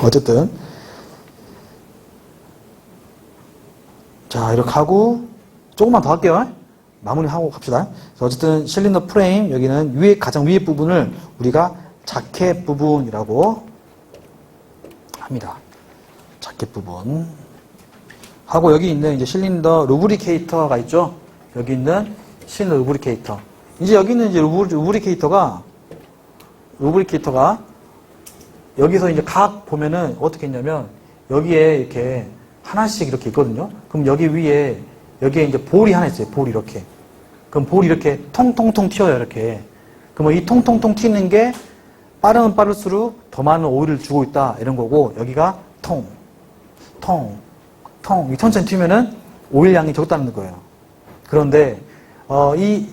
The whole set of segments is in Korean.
어쨌든 자 이렇게 하고 조금만 더 할게요. 마무리하고 갑시다. 어쨌든 실린더 프레임 여기는 위에 가장 위에 부분을 우리가 자켓 부분이라고 합니다. 자켓 부분 하고 여기 있는 이제 실린더 루브리케이터가 있죠. 여기 있는 실린더 루브리케이터. 이제 여기 있는 이제 루브리케이터가 여기서 이제 각 보면은 어떻게 했냐면 여기에 이렇게 하나씩 이렇게 있거든요. 그럼 여기 위에 여기에 이제 볼이 하나 있어요. 볼이 이렇게. 그럼 볼이 이렇게 통통통 튀어요. 이렇게. 그러면 이 통통통 튀는 게 빠르면 빠를수록 더 많은 오일을 주고 있다. 이런 거고 여기가 이 천천히 튀면은 오일 양이 적다는 거예요. 그런데 이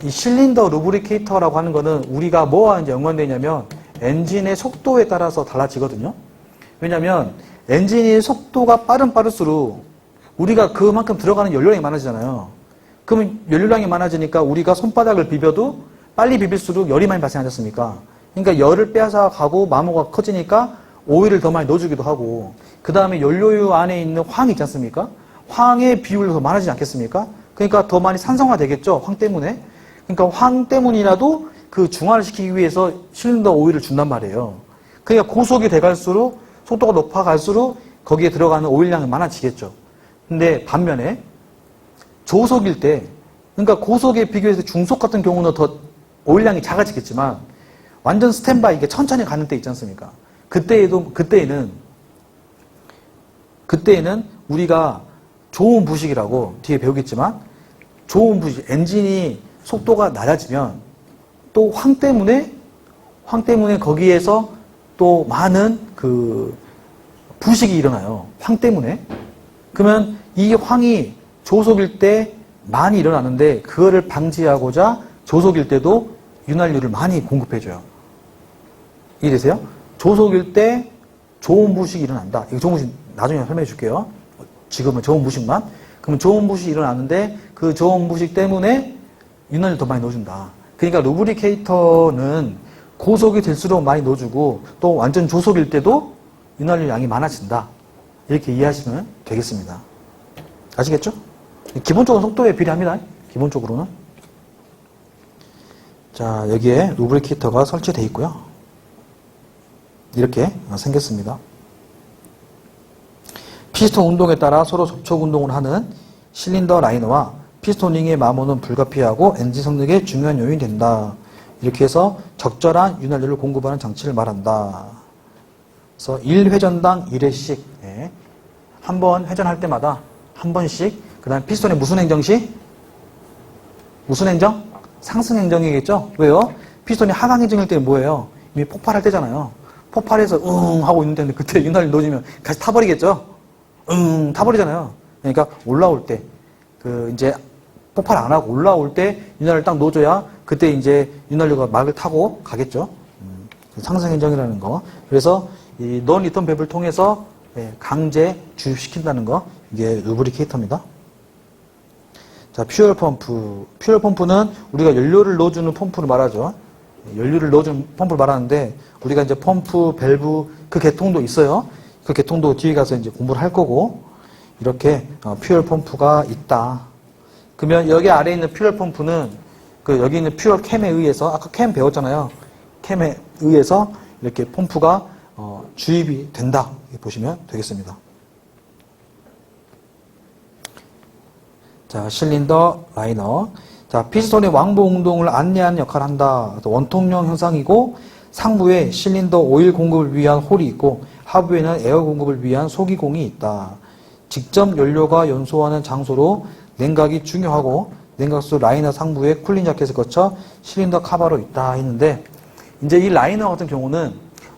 실린더 루브리케이터라고 하는 거는 우리가 뭐와 이제 연관되어 있냐면 엔진의 속도에 따라서 달라지거든요. 왜냐면 엔진의 속도가 빠를수록 우리가 그만큼 들어가는 연료량이 많아지잖아요. 그러면 연료량이 많아지니까 우리가 손바닥을 비벼도 빨리 비빌수록 열이 많이 발생하지 않습니까? 그러니까 열을 빼앗아 가고 마모가 커지니까 오일을 더 많이 넣어주기도 하고 그 다음에 연료유 안에 있는 황이 있지 않습니까? 황의 비율도 더 많아지지 않겠습니까? 그러니까 더 많이 산성화 되겠죠. 황 때문에. 그러니까 황 때문이라도 그 중화를 시키기 위해서 실린더 오일을 준단 말이에요. 그러니까 고속이 돼갈수록 속도가 높아갈수록 거기에 들어가는 오일량이 많아지겠죠. 근데 반면에 조속일 때 그러니까 고속에 비교해서 중속 같은 경우는 더 오일량이 작아지겠지만 완전 스탠바이 이게 천천히 가는 때 있지 않습니까? 그때에는 우리가 좋은 부식이라고 뒤에 배우겠지만 좋은 부식, 엔진이 속도가 낮아지면 또 황 때문에 거기에서 또 많은 그 부식이 일어나요. 황 때문에. 그러면 이 황이 조속일 때 많이 일어나는데 그거를 방지하고자 조속일 때도 윤활유를 많이 공급해줘요. 이해되세요? 조속일 때 좋은 부식이 일어난다. 이거 좋은 부식 나중에 설명해 줄게요. 지금은 좋은 부식만. 그러면 좋은 부식이 일어나는데 그 좋은 부식 때문에 윤활유를 더 많이 넣어준다. 그러니까 루브리케이터는 고속이 될수록 많이 넣어주고 또 완전 조속일 때도 윤활유 양이 많아진다. 이렇게 이해하시면 되겠습니다. 아시겠죠? 기본적으로 속도에 비례합니다. 기본적으로는. 자, 여기에 루브리케이터가 설치되어 있고요. 이렇게 생겼습니다. 피스톤 운동에 따라 서로 접촉 운동을 하는 실린더 라이너와 피스토닝의 마모는 불가피하고 엔진 성능에 중요한 요인이 된다. 이렇게 해서 적절한 윤활유를 공급하는 장치를 말한다. 그래서 1회전당 1회씩 한 번 회전할 때마다 한 번씩 그 다음에 피스톤의 무슨 행정시? 무슨 행정? 상승 행정이겠죠? 왜요? 피스톤이 하강 행정일 때는 뭐예요? 이미 폭발할 때잖아요. 폭발해서 하고 있는데 그때 윤활유 넣어주면 같이 타버리겠죠? 타버리잖아요. 그러니까 올라올 때 이제 폭발 안 하고 올라올 때 윤활유를 딱 넣어줘야 그때 이제 윤활유가 막을 타고 가겠죠. 상승 행정이라는 거. 그래서 이 non-return 밸브를 통해서 강제 주입시킨다는 거. 이게 루브리케이터입니다. 자, 퓨얼 펌프. 퓨얼 펌프는 우리가 연료를 넣어주는 펌프를 말하죠. 연료를 넣어주는 펌프를 말하는데 우리가 이제 펌프, 밸브 그 계통도 있어요. 그 계통도 뒤에 가서 이제 공부를 할 거고 이렇게 퓨얼 펌프가 있다. 그러면 여기 아래에 있는 퓨얼 펌프는 여기 있는 퓨얼 캠에 의해서 아까 캠 배웠잖아요. 캠에 의해서 이렇게 펌프가 주입이 된다. 이렇게 보시면 되겠습니다. 자, 실린더 라이너. 자, 피스톤의 왕복 운동을 안내하는 역할을 한다. 원통형 형상이고 상부에 실린더 오일 공급을 위한 홀이 있고 하부에는 에어 공급을 위한 소기공이 있다. 직접 연료가 연소하는 장소로 냉각이 중요하고 냉각수 라이너 상부에 쿨링 자켓을 거쳐 실린더 카바로 있다 했는데 이제 이 라이너 같은 경우는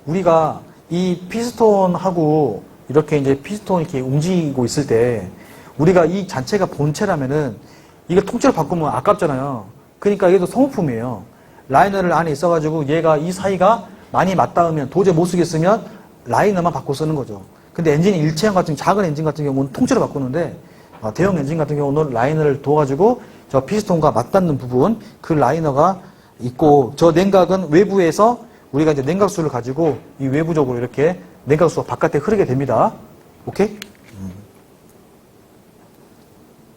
우리가 이 피스톤하고 이렇게 이제 피스톤이 이렇게 움직이고 있을 때 우리가 이 자체가 본체라면은 이거 통째로 바꾸면 아깝잖아요. 그러니까 이게 또 소모품이에요. 라이너를 안에 있어가지고 얘가 이 사이가 많이 맞닿으면 도저히 못 쓰겠으면 라이너만 바꿔 쓰는 거죠. 근데 엔진이 일체형 같은 작은 엔진 같은 경우는 통째로 바꾸는데 대형 엔진 같은 경우는 라이너를 둬가지고 저 피스톤과 맞닿는 부분 그 라이너가 있고 저 냉각은 외부에서 우리가 이제 냉각수를 가지고 이 외부적으로 이렇게 냉각수가 바깥에 흐르게 됩니다. 오케이?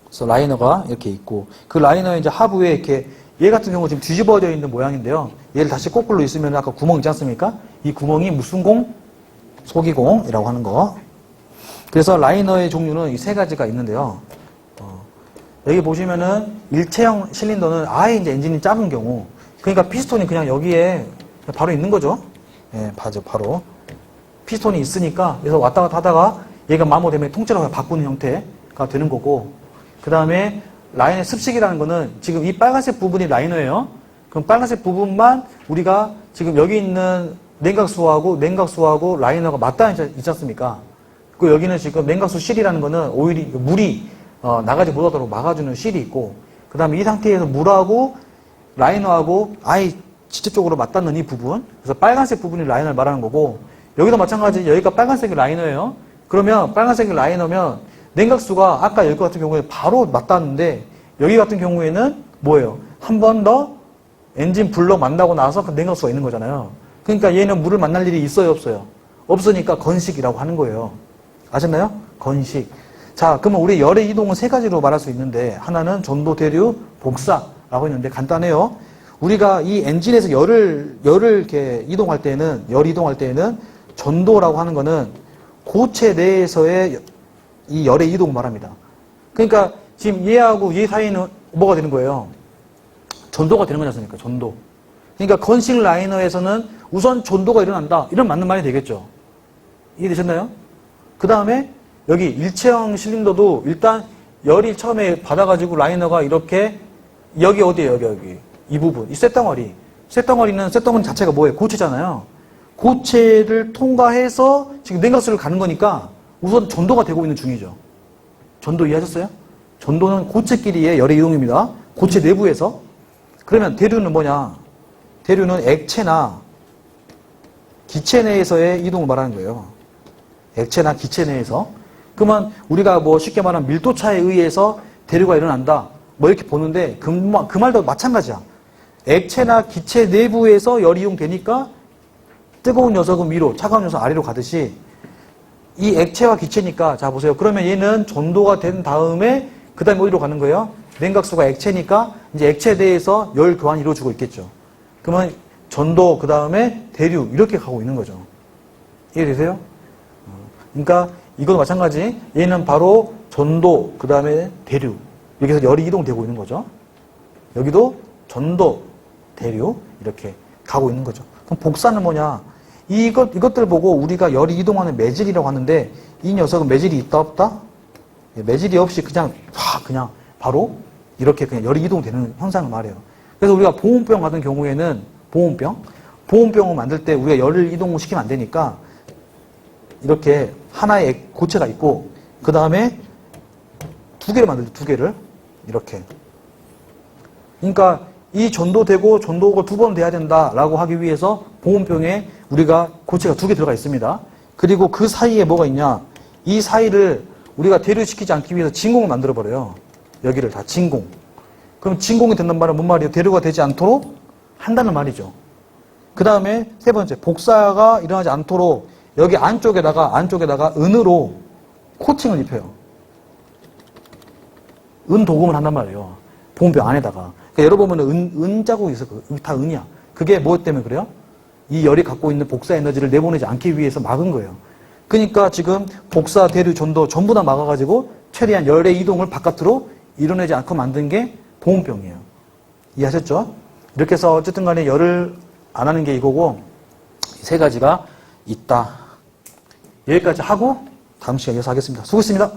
그래서 라이너가 이렇게 있고, 그 라이너의 이제 하부에 이렇게, 얘 같은 경우 지금 뒤집어져 있는 모양인데요. 얘를 다시 거꾸로 있으면 아까 구멍 있지 않습니까? 이 구멍이 무슨 공? 소기공이라고 하는 거. 그래서 라이너의 종류는 이 세 가지가 있는데요. 여기 보시면은 일체형 실린더는 아예 이제 엔진이 작은 경우, 그러니까 피스톤이 그냥 여기에 바로 있는 거죠. 예, 바로. 피스톤이 있으니까, 그래서 왔다 갔다 하다가 얘가 마모되면 통째로 바꾸는 형태가 되는 거고, 그 다음에 라이너의 습식이라는 거는 지금 이 빨간색 부분이 라이너예요. 그럼 빨간색 부분만 우리가 지금 여기 있는 냉각수하고 라이너가 맞닿아 있지 않습니까? 그 여기는 지금 냉각수 실이라는 거는 오일이, 물이 나가지 못하도록 막아주는 실이 있고, 그 다음에 이 상태에서 물하고 라이너하고 아예 직접적으로 맞닿는 이 부분, 그래서 빨간색 부분이 라이너를 말하는 거고, 여기도 마찬가지, 여기가 빨간색이 라이너예요. 그러면 빨간색이 라이너면 냉각수가 아까 여기 같은 경우에 바로 맞닿았는데, 여기 같은 경우에는 뭐예요? 한 번 더 엔진 블럭 만나고 나서 그 냉각수가 있는 거잖아요. 그러니까 얘는 물을 만날 일이 있어요, 없어요? 없으니까 건식이라고 하는 거예요. 아셨나요? 건식. 자, 그러면 우리 열의 이동은 세 가지로 말할 수 있는데, 하나는 전도, 대류, 복사라고 했는데 간단해요. 우리가 이 엔진에서 열을 이렇게 이동할 때는, 열 이동할 때에는 전도라고 하는 거는 고체 내에서의 이 열의 이동을 말합니다. 그러니까 지금 얘하고 얘 사이는 뭐가 되는 거예요? 전도가 되는 거지 않습니까? 전도. 그러니까 건식 라이너에서는 우선 전도가 일어난다. 이런 맞는 말이 되겠죠. 이해되셨나요? 그 다음에 여기 일체형 실린더도 일단 열이 처음에 받아가지고 라이너가 이렇게 여기 어디에요? 여기. 이 부분. 이 쇳덩어리. 쇳덩어리 자체가 뭐예요? 고체잖아요. 고체를 통과해서 지금 냉각수를 가는 거니까 우선 전도가 되고 있는 중이죠. 전도 이해하셨어요? 전도는 고체끼리의 열의 이동입니다. 고체 내부에서. 그러면 대류는 뭐냐? 대류는 액체나 기체 내에서의 이동을 말하는 거예요. 액체나 기체 내에서. 그러면 우리가 뭐 쉽게 말하면 밀도차에 의해서 대류가 일어난다. 뭐 이렇게 보는데 그 말도 마찬가지야. 액체나 기체 내부에서 열이 이용되니까 뜨거운 녀석은 위로, 차가운 녀석은 아래로 가듯이 이 액체와 기체니까, 자 보세요. 그러면 얘는 전도가 된 다음에 그 다음에 어디로 가는 거예요? 냉각수가 액체니까 이제 액체 내에서 열 교환이 이루어지고 있겠죠. 그러면 전도, 그 다음에 대류 이렇게 가고 있는 거죠. 이해되세요? 그러니까 이것도 마찬가지. 얘는 바로 전도, 그 다음에 대류. 여기서 열이 이동되고 있는 거죠. 여기도 전도, 대류 이렇게 가고 있는 거죠. 그럼 복사는 뭐냐? 이것들 보고 우리가 열이 이동하는 매질이라고 하는데, 이 녀석은 매질이 있다 없다? 매질이 없이 그냥 바로 이렇게 그냥 열이 이동되는 현상을 말해요. 그래서 우리가 보온병 같은 경우에는 보온병을 만들 때 우리가 열을 이동시키면 안 되니까 이렇게 하나의 고체가 있고, 그 다음에 두 개를 만들죠. 두 개를 이렇게. 그러니까 이 전도되고 전도가 두 번 돼야 된다라고 하기 위해서 보온병에 우리가 고체가 두 개 들어가 있습니다. 그리고 그 사이에 뭐가 있냐? 이 사이를 우리가 대류시키지 않기 위해서 진공을 만들어버려요. 여기를 다 진공. 그럼 진공이 된단 말은 뭔 말이에요? 대류가 되지 않도록 한다는 말이죠. 그 다음에 세 번째, 복사가 일어나지 않도록 여기 안쪽에다가 은으로 코팅을 입혀요. 은 도금을 한단 말이에요. 보온병 안에다가. 그러니까 열어보면 은 자국이 있어. 다 은이야. 그게 뭐 때문에 그래요? 이 열이 갖고 있는 복사 에너지를 내보내지 않기 위해서 막은 거예요. 그러니까 지금 복사, 대류, 전도 전부 다 막아가지고 최대한 열의 이동을 바깥으로 이뤄내지 않고 만든 게 보온병이에요. 이해하셨죠? 이렇게 해서 어쨌든 간에 열을 안 하는 게 이거고, 세 가지가 있다. 여기까지 하고 다음 시간에 이어서 하겠습니다. 수고했습니다.